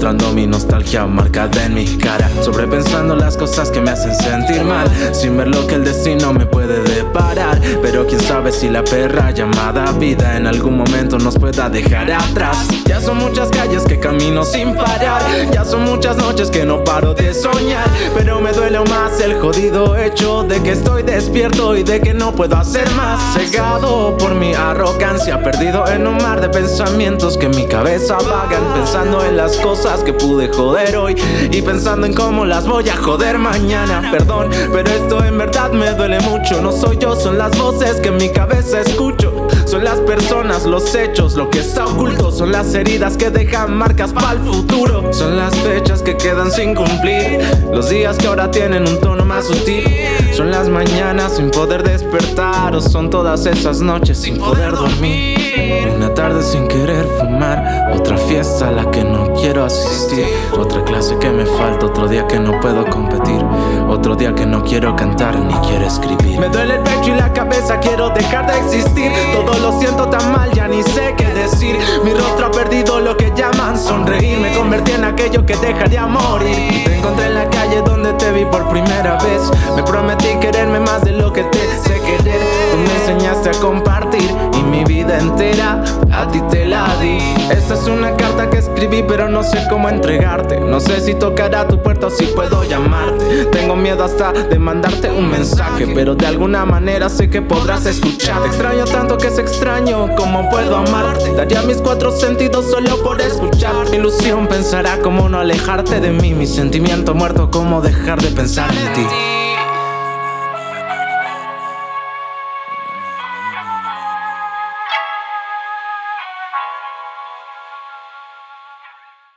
mostrando mi nostalgia marcada en mi cara, sobrepensando las cosas que me hacen sentir mal, sin ver lo que el destino me puede deparar. Pero quién sabe si la perra llamada vida en algún momento nos pueda dejar atrás. Ya son muchas calles que camino sin parar, ya son muchas noches que no paro de soñar, pero me duele aún más el jodido hecho de que estoy despierto y de que no puedo hacer más. Cegado por mi arrogancia, perdido en un mar de pensamientos que en mi cabeza vagan, pensando en las cosas que pude joder hoy y pensando en cómo las voy a joder mañana. Perdón, pero esto en verdad me duele mucho. No soy yo, son las voces que en mi cabeza escucho. Son las personas, los hechos, lo que está oculto. Son las heridas que dejan marcas para el futuro. Son las fechas que quedan sin cumplir, los días que ahora tienen un tono más sutil. Son las mañanas sin poder despertar, o son todas esas noches sin poder dormir. Una tarde sin querer fumar, otra fiesta a la que no quiero asistir, otra clase que me falta, otro día que no puedo competir, otro día que no quiero cantar ni quiero escribir. Me duele el pecho y la cabeza, quiero dejar de existir. Todo lo siento tan mal, ya ni sé qué decir. Mi rostro ha perdido lo que llaman sonreír. Me convertí en aquello que dejaría morir. Y te encontré en la calle donde te vi por primera vez. Me prometí quererme más de lo que te sé querer. Tú me enseñaste a compartir y mi vida entera a ti te la di. Esta es una carta que escribí pero no sé cómo entregarte. No sé si tocará tu puerta o si puedo llamarte. Tengo miedo hasta de mandarte un mensaje, pero de alguna manera sé que podrás escuchar. Te extraño tanto que es extraño cómo puedo amarte. Daría mis 4 sentidos solo por escuchar. Mi ilusión pensará cómo no alejarte de mí. Mi sentimiento muerto cómo dejar de pensar en ti.